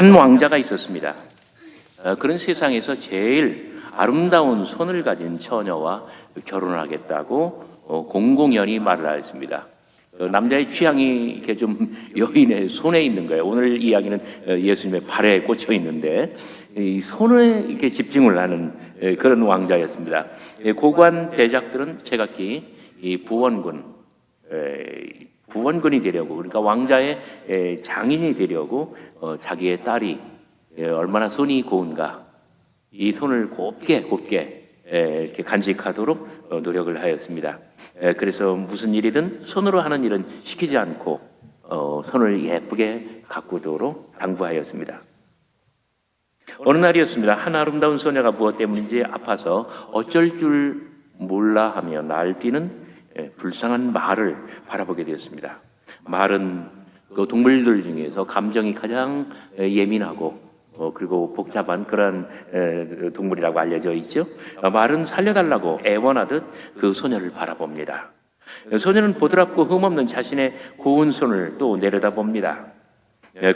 한 왕자가 있었습니다. 그런 세상에서 제일 아름다운 손을 가진 처녀와 결혼을 하겠다고 공공연히 말을 하였습니다. 남자의 취향이 이렇게 좀 여인의 손에 있는 거예요. 오늘 이야기는 예수님의 발에 꽂혀 있는데 이 손에 이렇게 집중을 하는 그런 왕자였습니다. 고관 대작들은 제각기 이 부원군이 되려고, 그러니까 왕자의 장인이 되려고 자기의 딸이 얼마나 손이 고운가 이 손을 곱게 이렇게 간직하도록 노력을 하였습니다. 그래서 무슨 일이든 손으로 하는 일은 시키지 않고 손을 예쁘게 가꾸도록 당부하였습니다. 어느 날이었습니다. 한 아름다운 소녀가 무엇 때문인지 아파서 어쩔 줄 몰라 하며 날뛰는 불쌍한 말을 바라보게 되었습니다. 말은 그 동물들 중에서 감정이 가장 예민하고 그리고 복잡한 그런 동물이라고 알려져 있죠. 말은 살려달라고 애원하듯 그 소녀를 바라봅니다. 소녀는 보드랍고 흠없는 자신의 고운 손을 또 내려다봅니다.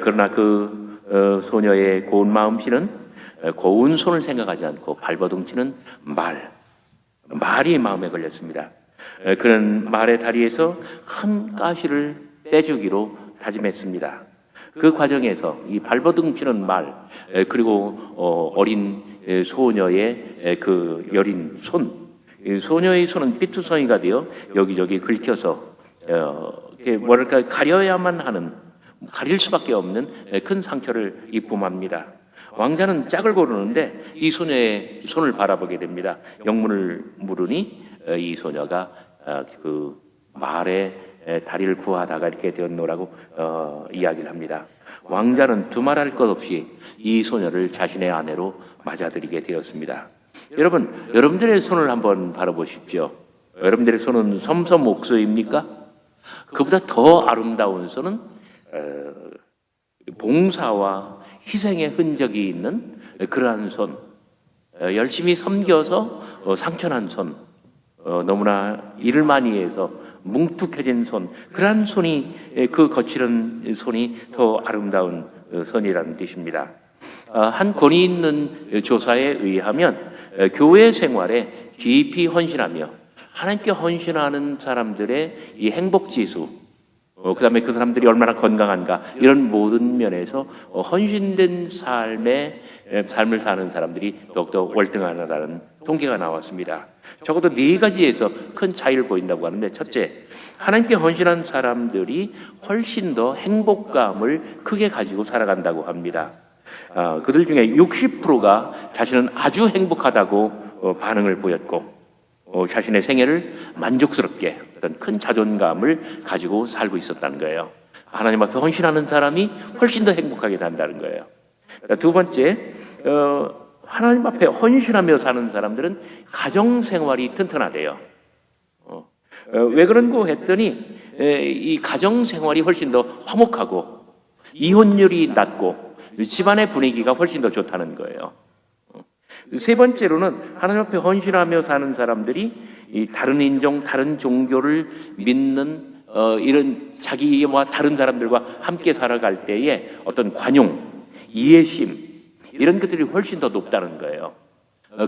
그러나 그 소녀의 고운 마음씨는 고운 손을 생각하지 않고 발버둥치는 말이 마음에 걸렸습니다. 그는 말의 다리에서 큰 가시를 빼주기로 다짐했습니다. 그 과정에서 이 발버둥치는 말, 그리고 어린 소녀의 그 여린 손, 소녀의 손은 삐투성이가 되어 여기저기 긁혀서 뭐랄까 가려야만 하는, 가릴 수밖에 없는 큰 상처를 입고맙니다. 왕자는 짝을 고르는데 이 소녀의 손을 바라보게 됩니다. 영문을 물으니 이 소녀가 그 말의 다리를 구하다가 이렇게 되었노라고 이야기를 합니다. 왕자는 두말할 것 없이 이 소녀를 자신의 아내로 맞아들이게 되었습니다. 여러분들의 손을 한번 바라보십시오. 여러분들의 손은 섬섬옥수입니까? 그보다 더 아름다운 손은 봉사와 희생의 흔적이 있는 그러한 손, 열심히 섬겨서 상처난 손, 너무나 일을 많이 해서 뭉툭해진 손, 그러한 손이, 그 거칠은 손이 더 아름다운 손이라는 뜻입니다. 한 권위 있는 조사에 의하면 교회 생활에 깊이 헌신하며 하나님께 헌신하는 사람들의 이 행복지수, 그 다음에 그 사람들이 얼마나 건강한가, 이런 모든 면에서 헌신된 삶을 사는 사람들이 더욱더 월등하다는 통계가 나왔습니다. 적어도 4가지에서 큰 차이를 보인다고 하는데, 첫째, 하나님께 헌신한 사람들이 훨씬 더 행복감을 크게 가지고 살아간다고 합니다. 그들 중에 60%가 자신은 아주 행복하다고 반응을 보였고, 자신의 생애를 만족스럽게 어떤 큰 자존감을 가지고 살고 있었다는 거예요. 하나님 앞에 헌신하는 사람이 훨씬 더 행복하게 산다는 거예요. 두 번째, 하나님 앞에 헌신하며 사는 사람들은 가정생활이 튼튼하대요. 왜 그런고 했더니 이 가정생활이 훨씬 더 화목하고 이혼율이 낮고 집안의 분위기가 훨씬 더 좋다는 거예요. 세 번째로는 하나님 앞에 헌신하며 사는 사람들이 이 다른 인종, 다른 종교를 믿는 이런 자기와 다른 사람들과 함께 살아갈 때에 어떤 관용, 이해심, 이런 것들이 훨씬 더 높다는 거예요.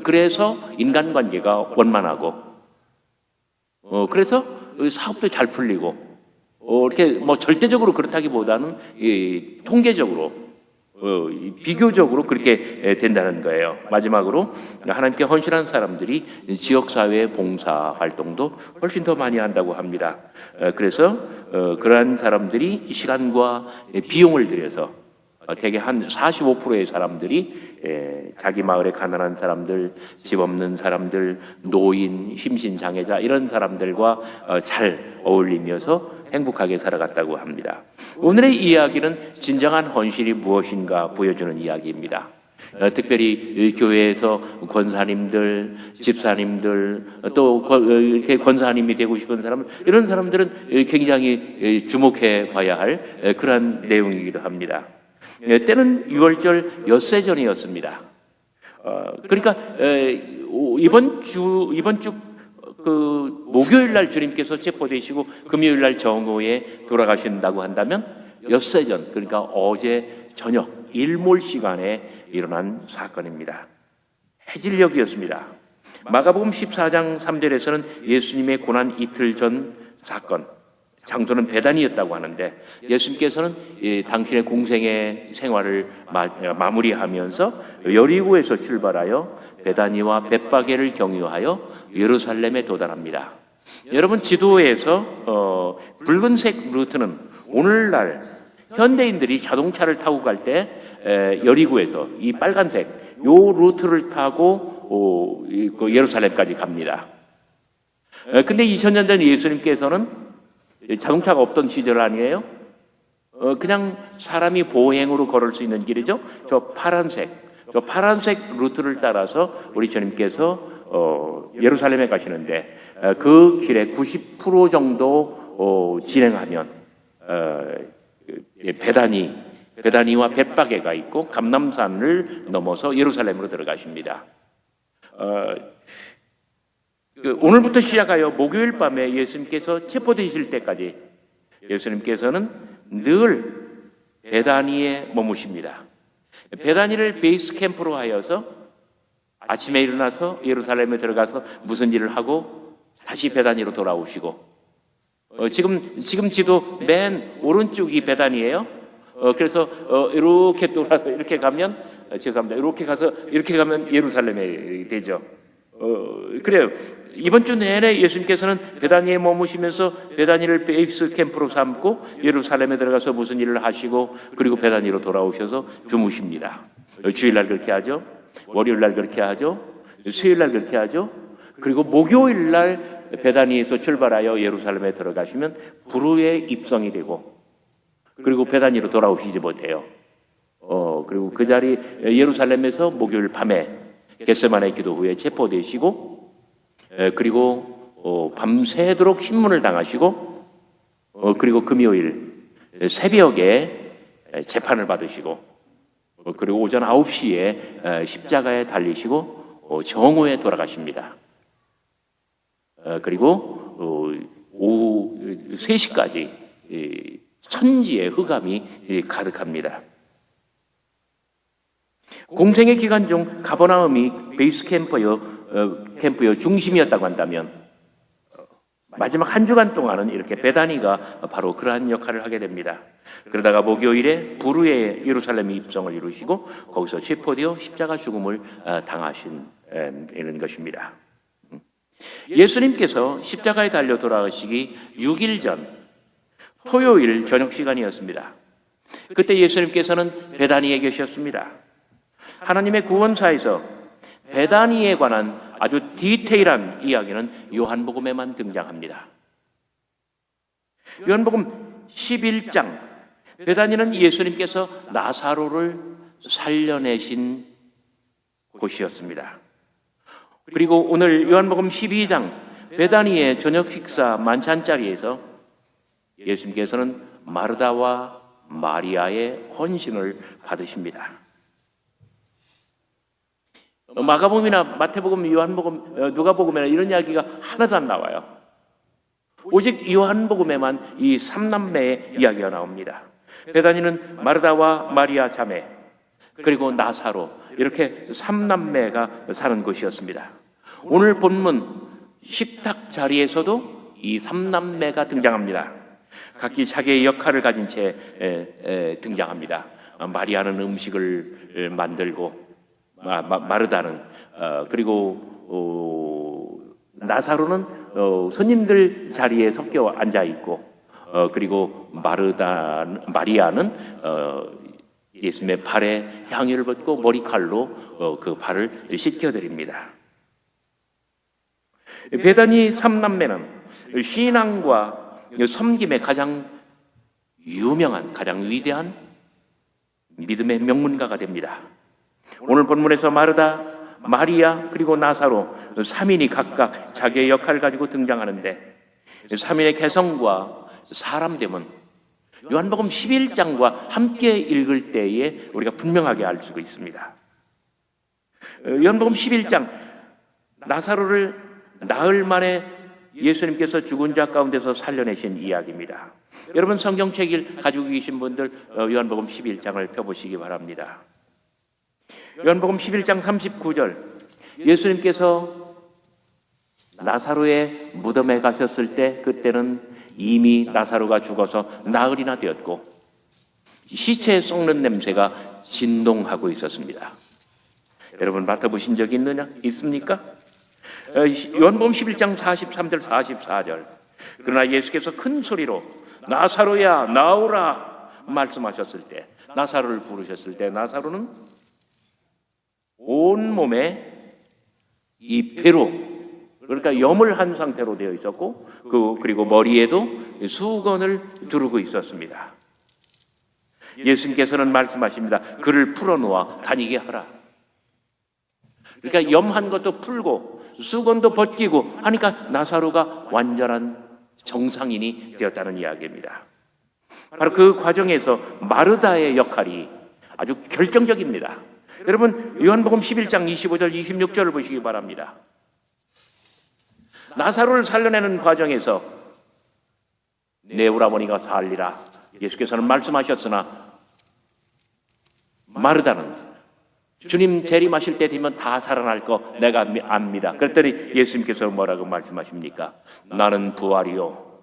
그래서 인간관계가 원만하고, 그래서 사업도 잘 풀리고, 이렇게 뭐 절대적으로 그렇다기보다는 통계적으로, 비교적으로 그렇게 된다는 거예요. 마지막으로 하나님께 헌신한 사람들이 지역사회 봉사 활동도 훨씬 더 많이 한다고 합니다. 그래서 그러한 사람들이 시간과 비용을 들여서 대개 한 45%의 사람들이 자기 마을에 가난한 사람들, 집 없는 사람들, 노인, 심신장애자 이런 사람들과 잘 어울리면서 행복하게 살아갔다고 합니다. 오늘의 이야기는 진정한 헌신이 무엇인가 보여주는 이야기입니다. 특별히 교회에서 권사님들, 집사님들, 또 이렇게 권사님이 되고 싶은 사람들, 이런 사람들은 굉장히 주목해 봐야 할 그러한 내용이기도 합니다. 때는 6월절 엿새 전이었습니다. 그러니까 이번 주 그 목요일 날 주님께서 체포되시고 금요일 날 정오에 돌아가신다고 한다면 엿새 전, 그러니까 어제 저녁 일몰 시간에 일어난 사건입니다. 해질녘이었습니다. 마가복음 14장 3절에서는 예수님의 고난 이틀 전 사건, 장소는 베다니였다고 하는데 예수님께서는 당신의 공생의 생활을 마무리하면서 여리고에서 출발하여 베다니와 벳바게를 경유하여 예루살렘에 도달합니다. 여러분, 지도에서 붉은색 루트는 오늘날 현대인들이 자동차를 타고 갈 때 여리고에서 이 빨간색 요 루트를 타고 예루살렘까지 갑니다. 근데 2000년 전 예수님께서는 자동차가 없던 시절 아니에요? 그냥 사람이 보행으로 걸을 수 있는 길이죠. 저 파란색 루트를 따라서 우리 주님께서 예루살렘에 가시는데 그 길에 90% 정도 진행하면 베다니와 벳바게가 있고 감람산을 넘어서 예루살렘으로 들어가십니다. 오늘부터 시작하여 목요일 밤에 예수님께서 체포되실 때까지 예수님께서는 늘 베다니에 머무십니다. 베다니를 베이스 캠프로 하여서 아침에 일어나서 예루살렘에 들어가서 무슨 일을 하고 다시 베다니로 돌아오시고, 지금 지도 맨 오른쪽이 베다니예요. 그래서 이렇게 돌아서 이렇게 가면 죄송합니다. 이렇게 가면 예루살렘에 되죠. 그래요. 이번 주 내내 예수님께서는 베다니에 머무시면서 베다니를 베이스 캠프로 삼고 예루살렘에 들어가서 무슨 일을 하시고 그리고 베다니로 돌아오셔서 주무십니다. 주일날 그렇게 하죠. 월요일날 그렇게 하죠. 수요일날 그렇게 하죠. 그리고 목요일날 베다니에서 출발하여 예루살렘에 들어가시면 불후에 입성이 되고 그리고 베다니로 돌아오시지 못해요. 그리고 그 자리 예루살렘에서 목요일 밤에 겟세마네 기도 후에 체포되시고 그리고 밤새도록 신문을 당하시고 그리고 금요일 새벽에 재판을 받으시고 그리고 오전 9시에 십자가에 달리시고 정오에 돌아가십니다. 그리고 오후 3시까지 천지의 흑암이 가득합니다. 공생의 기간 중 가버나움이 베이스 캠프의 중심이었다고 한다면 마지막 한 주간 동안은 이렇게 베다니가 바로 그러한 역할을 하게 됩니다. 그러다가 목요일에 불후에 예루살렘 입성을 이루시고 거기서 체포되어 십자가 죽음을 당하시는 것입니다. 예수님께서 십자가에 달려 돌아가시기 6일 전 토요일 저녁 시간이었습니다. 그때 예수님께서는 베다니에 계셨습니다. 하나님의 구원사에서 베다니에 관한 아주 디테일한 이야기는 요한복음에만 등장합니다. 요한복음 11장, 베다니는 예수님께서 나사로를 살려내신 곳이었습니다. 그리고 오늘 요한복음 12장, 베다니의 저녁 식사 만찬 자리에서 예수님께서는 마르다와 마리아의 헌신을 받으십니다. 마가복음이나 마태복음, 요한복음, 누가복음이나 이런 이야기가 하나도 안 나와요. 오직 요한복음에만 이 3남매의 이야기가 나옵니다. 베다니는 마르다와 마리아 자매 그리고 나사로 이렇게 3남매가 사는 곳이었습니다. 오늘 본문 식탁 자리에서도 이 3남매가 등장합니다. 각기 자기의 역할을 가진 채 등장합니다. 마리아는 음식을 만들고 마르다는 그리고 나사로는 손님들 자리에 섞여 앉아 있고 그리고 마리아는 예수님의 발에 향유를 붓고 머리칼로 그 발을 씻겨드립니다. 베다니 3남매는 신앙과 섬김의 가장 유명한, 가장 위대한 믿음의 명문가가 됩니다. 오늘 본문에서 마르다, 마리아 그리고 나사로 3인이 각각 자기의 역할을 가지고 등장하는데 3인의 개성과 사람됨은 요한복음 11장과 함께 읽을 때에 우리가 분명하게 알 수가 있습니다. 요한복음 11장 나사로를 나흘 만에 예수님께서 죽은 자 가운데서 살려내신 이야기입니다. 여러분 성경책을 가지고 계신 분들 요한복음 11장을 펴보시기 바랍니다. 요한복음 11장 39절, 예수님께서 나사로의 무덤에 가셨을 때 그때는 이미 나사로가 죽어서 나흘이나 되었고 시체 썩는 냄새가 진동하고 있었습니다. 여러분 맡아보신 적이 있습니까? 요한복음 11장 43절 44절, 그러나 예수께서 큰 소리로 나사로야 나오라 말씀하셨을 때, 나사로를 부르셨을 때 나사로는 온몸에 이 폐로, 그러니까 염을 한 상태로 되어 있었고 그리고 머리에도 수건을 두르고 있었습니다. 예수님께서는 말씀하십니다. 그를 풀어놓아 다니게 하라. 그러니까 염한 것도 풀고 수건도 벗기고 하니까 나사로가 완전한 정상인이 되었다는 이야기입니다. 바로 그 과정에서 마르다의 역할이 아주 결정적입니다. 여러분 요한복음 11장 25절 26절을 보시기 바랍니다. 나사로를 살려내는 과정에서 내 오라버니가 살리라 예수께서는 말씀하셨으나 마르다는 주님 재림하실 때 되면 다 살아날 거 내가 압니다. 그랬더니 예수님께서 뭐라고 말씀하십니까? 나는 부활이요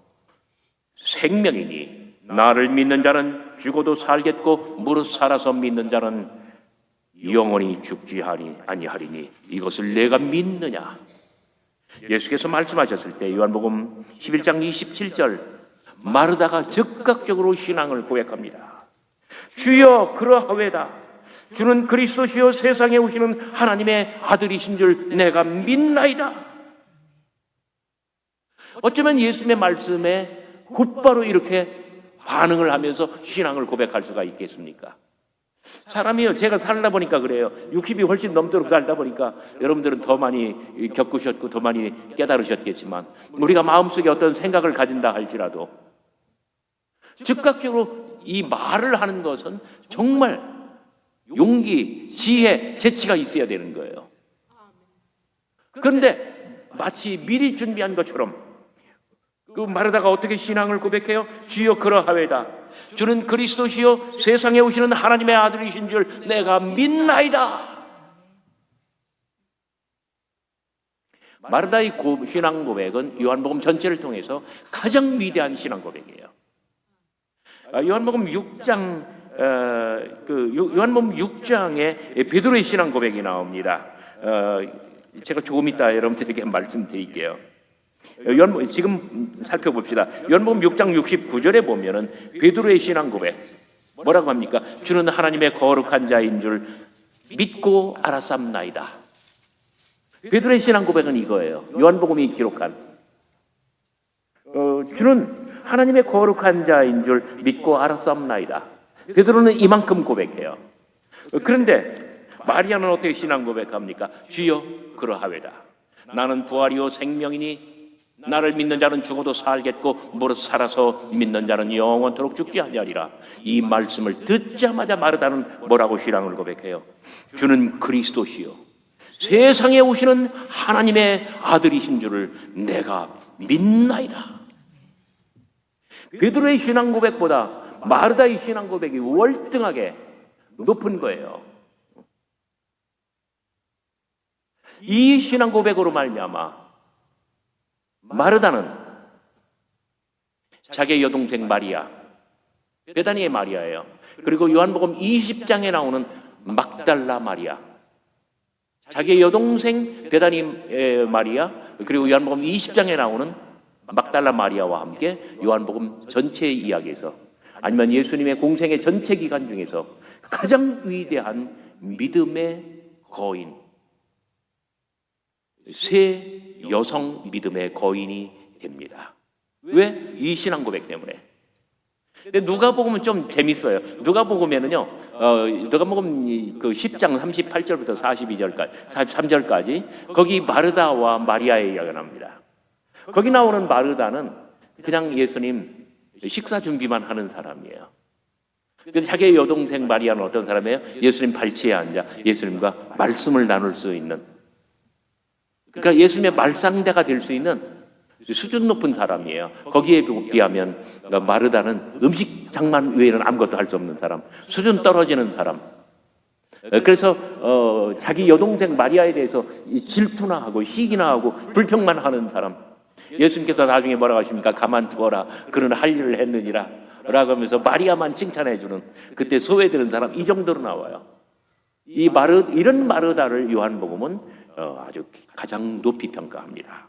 생명이니 나를 믿는 자는 죽어도 살겠고 무릇 살아서 믿는 자는 영원히 죽지 아니하리니 이것을 내가 믿느냐? 예수께서 말씀하셨을 때 요한복음 11장 27절, 마르다가 즉각적으로 신앙을 고백합니다. 주여 그러하외다. 주는 그리스도시요 세상에 오시는 하나님의 아들이신 줄 내가 믿나이다. 어쩌면 예수님의 말씀에 곧바로 이렇게 반응을 하면서 신앙을 고백할 수가 있겠습니까? 사람이요, 제가 살다 보니까 그래요. 60이 훨씬 넘도록 살다 보니까 여러분들은 더 많이 겪으셨고 더 많이 깨달으셨겠지만, 우리가 마음속에 어떤 생각을 가진다 할지라도 즉각적으로 이 말을 하는 것은 정말 용기, 지혜, 재치가 있어야 되는 거예요. 그런데 마치 미리 준비한 것처럼 그 마르다가 어떻게 신앙을 고백해요? 주여 그러하외다. 주는 그리스도시요 세상에 오시는 하나님의 아들이신 줄 내가 믿나이다. 마르다의 신앙 고백은 요한복음 전체를 통해서 가장 위대한 신앙 고백이에요. 요한복음 6장 요한복음 6장에 베드로의 신앙 고백이 나옵니다. 제가 조금 이따 여러분들에게 말씀드릴게요. 지금 살펴봅시다. 요한복음 6장 69절에 보면은 베드로의 신앙 고백 뭐라고 합니까? 주는 하나님의 거룩한 자인 줄 믿고 알았삼나이다. 베드로의 신앙 고백은 이거예요. 요한복음이 기록한 주는 하나님의 거룩한 자인 줄 믿고 알았삼나이다. 베드로는 이만큼 고백해요. 그런데 마리아는 어떻게 신앙 고백합니까? 주여 그러하외다. 나는 부활이요 생명이니 나를 믿는 자는 죽어도 살겠고 무릇 살아서 믿는 자는 영원토록 죽지 아니하리라. 이 말씀을 듣자마자 마르다는 뭐라고 신앙을 고백해요? 주는 그리스도시요 세상에 오시는 하나님의 아들이신 줄을 내가 믿나이다. 베드로의 신앙 고백보다 마르다의 신앙 고백이 월등하게 높은 거예요. 이 신앙 고백으로 말미암아 마르다는 자기의 여동생 마리아, 베다니의 마리아예요. 그리고 요한복음 20장에 나오는 막달라 마리아, 자기의 여동생 베다니 마리아, 그리고 요한복음 20장에 나오는 막달라 마리아와 함께 요한복음 전체의 이야기에서, 아니면 예수님의 공생의 전체 기간 중에서 가장 위대한 믿음의 거인, 세 여성 믿음의 거인이 됩니다. 왜? 이 신앙 고백 때문에. 근데 누가복음은 좀 재밌어요. 누가복음에는요, 누가복음 그 10장 38절부터 42절까지, 43절까지 거기 마르다와 마리아의 이야기가 나옵니다. 거기 나오는 마르다는 그냥 예수님 식사 준비만 하는 사람이에요. 근데 자기의 여동생 마리아는 어떤 사람이에요? 예수님 발치에 앉아 예수님과 말씀을 나눌 수 있는, 그러니까 예수님의 말상대가 될 수 있는 수준 높은 사람이에요. 거기에 비하면 마르다는 음식 장만 외에는 아무것도 할 수 없는 사람, 수준 떨어지는 사람. 그래서 자기 여동생 마리아에 대해서 질투나 하고 시기나 하고 불평만 하는 사람. 예수님께서 나중에 뭐라고 하십니까? 가만두어라, 그는 할 일을 했느니라 라고 하면서 마리아만 칭찬해주는, 그때 소외되는 사람, 이 정도로 나와요. 이런 마르다를 요한복음은 아주 가장 높이 평가합니다.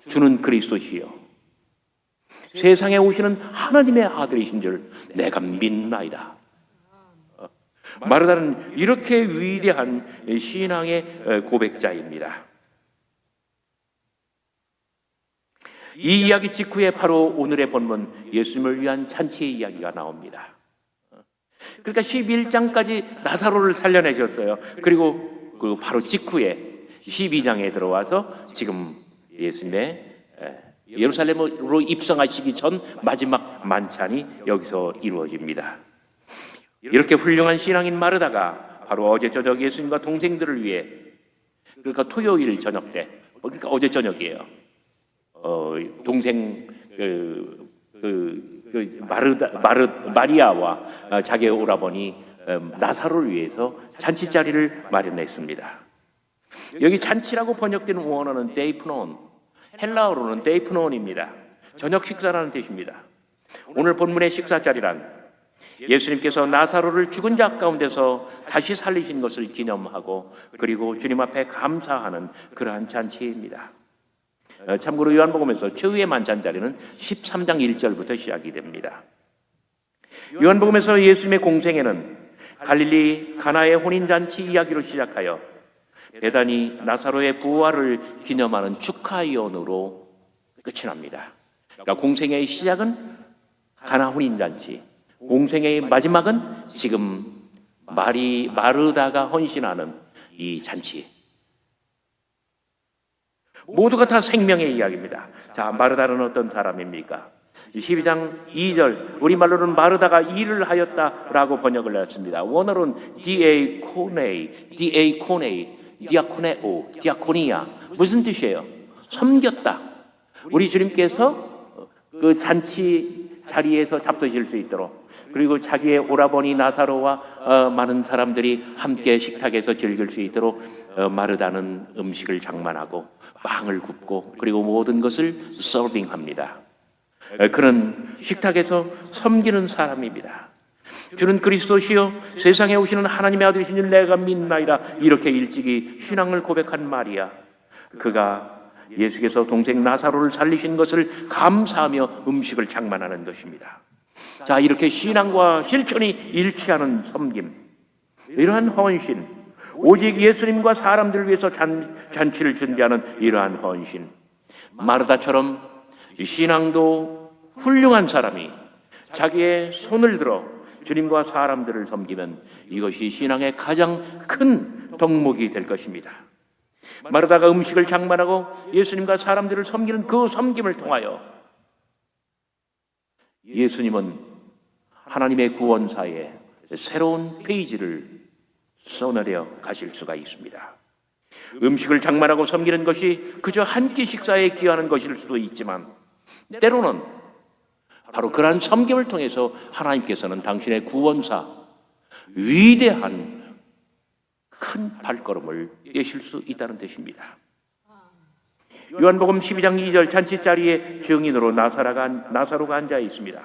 주는 그리스도시요 세상에 오시는 하나님의 아들이신 줄 내가 믿나이다. 마르다는 이렇게 위대한 신앙의 고백자입니다. 이 이야기 직후에 바로 오늘의 본문 예수님을 위한 잔치의 이야기가 나옵니다. 그러니까 11장까지 나사로를 살려내셨어요. 그리고 그 바로 직후에 12장에 들어와서 지금 예수님의 예루살렘으로 입성하시기 전 마지막 만찬이 여기서 이루어집니다. 이렇게 훌륭한 신앙인 마르다가 바로 어제 저녁 예수님과 동생들을 위해, 그러니까 토요일 저녁 때, 그러니까 어제 저녁이에요. 동생 마리아와 자기의 오라버니 나사로를 위해서 잔치 자리를 마련했습니다. 여기 잔치라고 번역되는 원어는 데이프논, 헬라어로는 데이프논입니다. 저녁 식사라는 뜻입니다. 오늘 본문의 식사 자리란 예수님께서 나사로를 죽은 자 가운데서 다시 살리신 것을 기념하고 그리고 주님 앞에 감사하는 그러한 잔치입니다. 참고로 요한복음에서 최후의 만찬 자리는 13장 1절부터 시작이 됩니다. 요한복음에서 예수님의 공생애는 갈릴리 가나의 혼인잔치 이야기로 시작하여 베다니 나사로의 부활을 기념하는 축하연으로 끝이 납니다. 그러니까 공생애의 시작은 가나 혼인잔치, 공생애의 마지막은 지금 마르다가 헌신하는 이 잔치. 모두가 다 생명의 이야기입니다. 자, 마르다는 어떤 사람입니까? 12장 2절, 우리말로는 마르다가 일을 하였다라고 번역을 했습니다. 원어로는 디아코네오, 디아코니아. 무슨 뜻이에요? 섬겼다. 우리 주님께서 그 잔치 자리에서 잡수실 수 있도록, 그리고 자기의 오라버니 나사로와 많은 사람들이 함께 식탁에서 즐길 수 있도록 마르다는 음식을 장만하고 빵을 굽고 그리고 모든 것을 서빙합니다. 그는 식탁에서 섬기는 사람입니다. 주는 그리스도시요 세상에 오시는 하나님의 아들이신 줄 내가 믿나이다. 이렇게 일찍이 신앙을 고백한 마리아, 그가 예수께서 동생 나사로를 살리신 것을 감사하며 음식을 장만하는 것입니다. 자, 이렇게 신앙과 실천이 일치하는 섬김, 이러한 헌신, 오직 예수님과 사람들을 위해서 잔치를 준비하는 이러한 헌신. 마르다처럼 신앙도 훌륭한 사람이 자기의 손을 들어 주님과 사람들을 섬기면 이것이 신앙의 가장 큰 덕목이 될 것입니다. 마르다가 음식을 장만하고 예수님과 사람들을 섬기는 그 섬김을 통하여 예수님은 하나님의 구원사에 새로운 페이지를 써내려 가실 수가 있습니다. 음식을 장만하고 섬기는 것이 그저 한 끼 식사에 기여하는 것일 수도 있지만 때로는 바로 그러한 섬김을 통해서 하나님께서는 당신의 구원사, 위대한 큰 발걸음을 떼실 수 있다는 뜻입니다. 요한복음 12장 2절 잔치자리에 증인으로 나사로가 앉아 있습니다.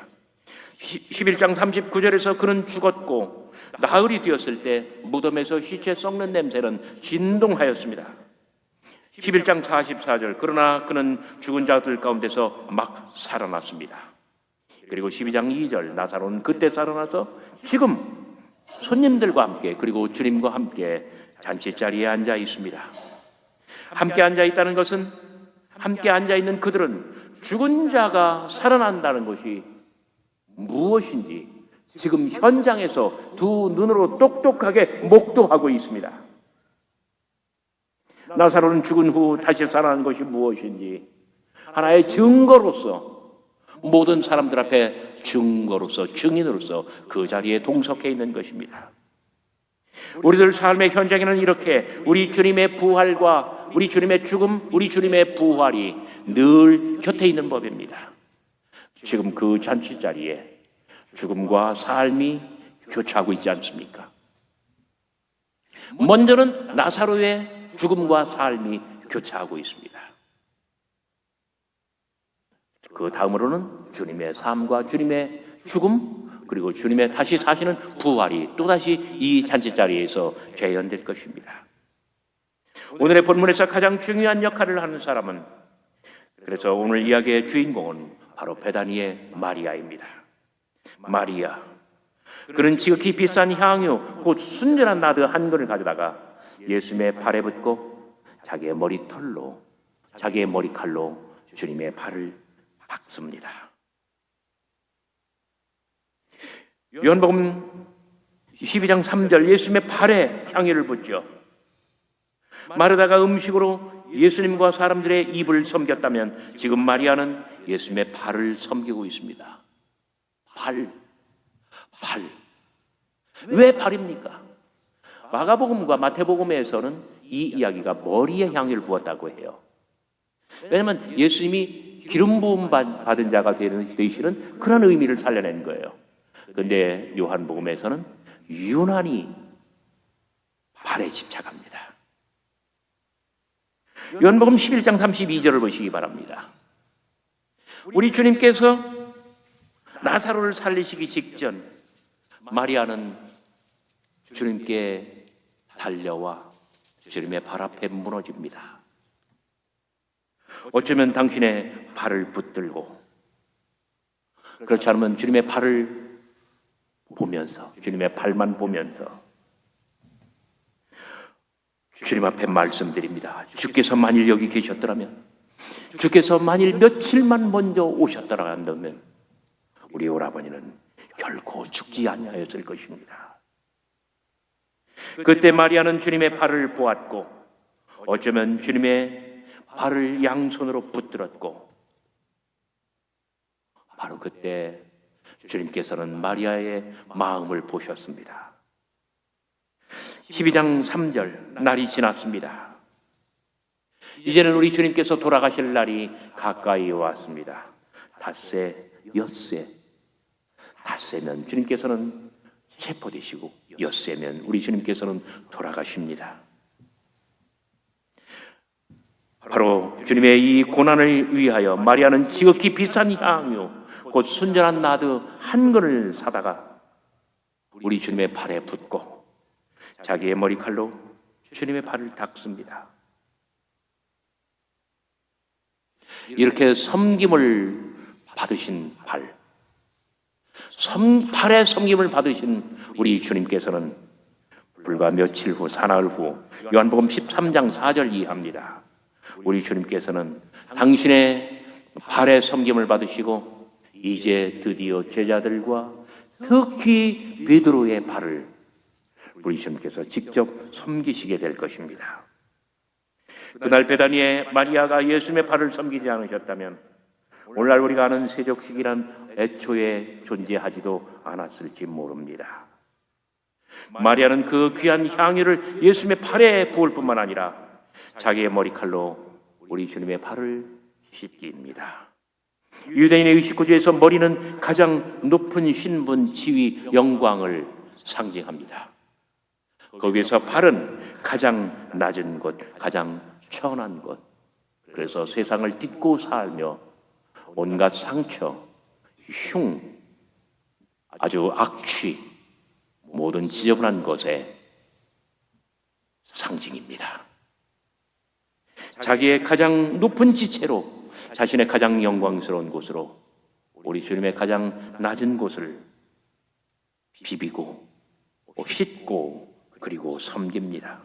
11장 39절에서 그는 죽었고 나흘이 되었을 때 무덤에서 시체 썩는 냄새는 진동하였습니다. 11장 44절 그러나 그는 죽은 자들 가운데서 막 살아났습니다. 그리고 12장 2절 나사로는 그때 살아나서 지금 손님들과 함께 그리고 주님과 함께 잔치자리에 앉아 있습니다. 함께 앉아 있다는 것은 함께 앉아 있는 그들은 죽은 자가 살아난다는 것이 무엇인지 지금 현장에서 두 눈으로 똑똑하게 목도하고 있습니다. 나사로는 죽은 후 다시 살아난 것이 무엇인지 하나의 증거로서 모든 사람들 앞에 증거로서 증인으로서 그 자리에 동석해 있는 것입니다. 우리들 삶의 현장에는 이렇게 우리 주님의 부활과 우리 주님의 죽음, 우리 주님의 부활이 늘 곁에 있는 법입니다. 지금 그 잔치 자리에 죽음과 삶이 교차하고 있지 않습니까? 먼저는 나사로의 죽음과 삶이 교차하고 있습니다. 그 다음으로는 주님의 삶과 주님의 죽음, 그리고 주님의 다시 사시는 부활이 또다시 이 잔치자리에서 재현될 것입니다. 오늘의 본문에서 가장 중요한 역할을 하는 사람은, 그래서 오늘 이야기의 주인공은 바로 베다니의 마리아입니다. 마리아, 그는 지극히 비싼 향유 곧 순전한 나드 한 근을 가져다가 예수님의 발에 붓고 자기의 머리털로, 자기의 머리칼로 주님의 발을 닦습니다. 요한복음 12장 3절, 예수님의 발에 향유를 붓죠. 마르다가 음식으로 예수님과 사람들의 입을 섬겼다면 지금 마리아는 예수님의 발을 섬기고 있습니다. 발. 왜 발입니까? 마가복음과 마태복음에서는 이 이야기가 머리에 향유를 부었다고 해요. 왜냐하면 예수님이 기름 부음 받은 자가 되시는 그런 의미를 살려낸 거예요. 그런데 요한복음에서는 유난히 발에 집착합니다. 요한복음 11장 32절을 보시기 바랍니다. 우리 주님께서 나사로를 살리시기 직전 마리아는 주님께 달려와 주님의 발 앞에 무너집니다. 어쩌면 당신의 발을 붙들고, 그렇지 않으면 주님의 발을 보면서, 주님의 발만 보면서 주님 앞에 말씀드립니다. 주께서 만일 여기 계셨더라면, 주께서 만일 며칠만 먼저 오셨더라면 우리 오라버니는 결코 죽지 아니하였을 것입니다. 그때 마리아는 주님의 발을 보았고, 어쩌면 주님의 발을 양손으로 붙들었고, 바로 그때 주님께서는 마리아의 마음을 보셨습니다. 12장 3절, 날이 지났습니다. 이제는 우리 주님께서 돌아가실 날이 가까이 왔습니다. 닷새, 엿새. 닷새면 주님께서는 체포되시고, 엿새면 우리 주님께서는 돌아가십니다. 바로 주님의 이 고난을 위하여 마리아는 지극히 비싼 향유, 곧 순전한 나드 한 근을 사다가 우리 주님의 발에 붓고 자기의 머리칼로 주님의 발을 닦습니다. 이렇게 섬김을 받으신 발, 발에 섬김을 받으신 우리 주님께서는 불과 며칠 후, 사나흘 후, 요한복음 13장 4절 이해합니다. 우리 주님께서는 당신의 발에 섬김을 받으시고 이제 드디어 제자들과 특히 베드로의 발을 우리 주님께서 직접 섬기시게 될 것입니다. 그날 베다니에 마리아가 예수님의 발을 섬기지 않으셨다면 오늘날 우리가 아는 세족식이란 애초에 존재하지도 않았을지 모릅니다. 마리아는 그 귀한 향유를 예수님의 발에 부을 뿐만 아니라 자기의 머리칼로 우리 주님의 발을 씻깁니다. 유대인의 의식구조에서 머리는 가장 높은 신분, 지위, 영광을 상징합니다. 거기에서 발은 가장 낮은 곳, 가장 천한 곳. 그래서 세상을 딛고 살며 온갖 상처, 흉, 아주 악취, 모든 지저분한 것의 상징입니다. 자기의 가장 높은 지체로 자신의 가장 영광스러운 곳으로 우리 주님의 가장 낮은 곳을 비비고 씻고 그리고 섬깁니다.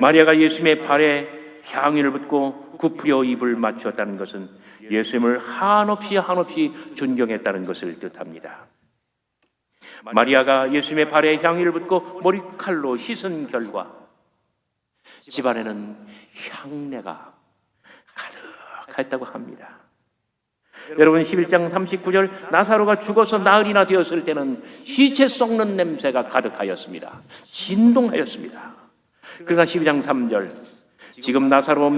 마리아가 예수님의 발에 향유를 붓고 굽으려 입을 맞추었다는 것은 예수님을 한없이 존경했다는 것을 뜻합니다. 마리아가 예수님의 발에 향유를 붓고 머리칼로 씻은 결과 집안에는 향내가 가득했다고 합니다. 여러분, 11장 39절, 나사로가 죽어서 나흘이나 되었을 때는 시체 썩는 냄새가 가득하였습니다. 진동하였습니다. 그러나 12장 3절, 지금 나사로의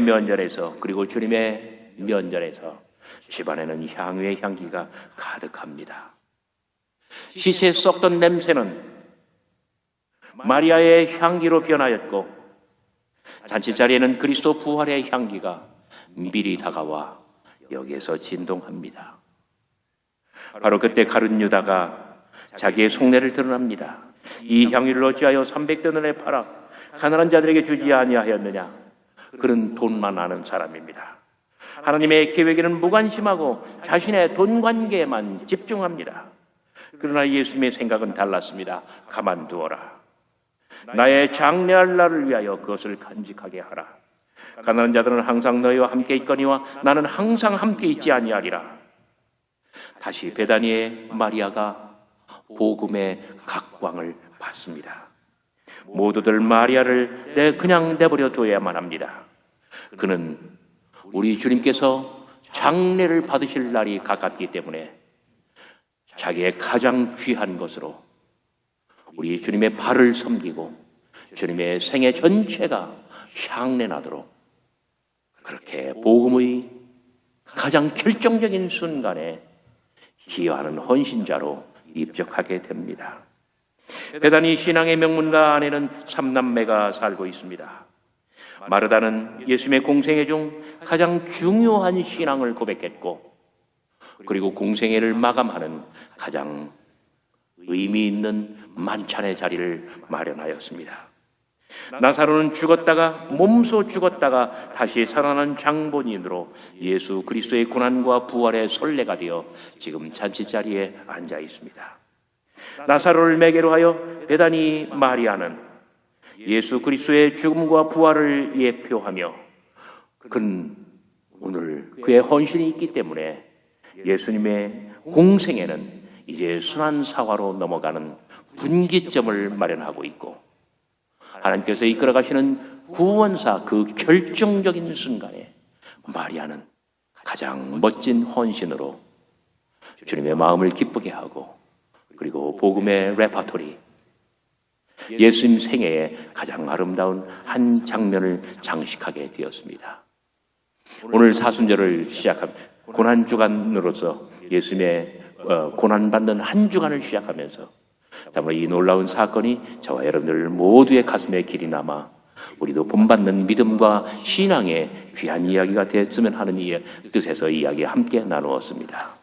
면전에서 그리고 주님의 면전에서 집안에는 향유의 향기가 가득합니다. 시체에 썩던 냄새는 마리아의 향기로 변하였고, 잔치자리에는 그리스도 부활의 향기가 미리 다가와 여기에서 진동합니다. 바로 그때 가룟 유다가 자기의 속내를 드러납니다. 이 향유를 어찌하여 300데나리온에 팔아 가난한 자들에게 주지 아니하였느냐? 그는 돈만 아는 사람입니다. 하나님의 계획에는 무관심하고 자신의 돈 관계에만 집중합니다. 그러나 예수님의 생각은 달랐습니다. 가만두어라. 나의 장래할 날을 위하여 그것을 간직하게 하라. 가난한 자들은 항상 너희와 함께 있거니와 나는 항상 함께 있지 아니하리라. 다시 베다니의 마리아가 복음의 각광을 받습니다. 모두들 마리아를 그냥 내버려 둬야만 합니다. 그는 우리 주님께서 장례를 받으실 날이 가깝기 때문에 자기의 가장 귀한 것으로 우리 주님의 발을 섬기고 주님의 생애 전체가 향내나도록 그렇게 복음의 가장 결정적인 순간에 기여하는 헌신자로 입적하게 됩니다. 베다니 신앙의 명문가 안에는 3남매가 살고 있습니다. 마르다는 예수님의 공생애 중 가장 중요한 신앙을 고백했고, 그리고 공생애를 마감하는 가장 의미 있는 만찬의 자리를 마련하였습니다. 나사로는 몸소 죽었다가 다시 살아난 장본인으로 예수 그리스도의 고난과 부활의 선례가 되어 지금 잔치자리에 앉아 있습니다. 나사로를 매개로 하여 베다니 마리아는 예수 그리스도의 죽음과 부활을 예표하며, 그는 오늘 그의 헌신이 있기 때문에 예수님의 공생애는 이제 순환사화로 넘어가는 분기점을 마련하고 있고, 하나님께서 이끌어 가시는 구원사 그 결정적인 순간에 마리아는 가장 멋진 헌신으로 주님의 마음을 기쁘게 하고, 그리고 복음의 레파토리, 예수님 생애의 가장 아름다운 한 장면을 장식하게 되었습니다. 오늘 사순절을 시작한 고난주간으로서 예수님의 고난받는 한 주간을 시작하면서 정말 이 놀라운 사건이 저와 여러분들 모두의 가슴에 길이 남아 우리도 본받는 믿음과 신앙의 귀한 이야기가 됐으면 하는 뜻에서 이야기 함께 나누었습니다.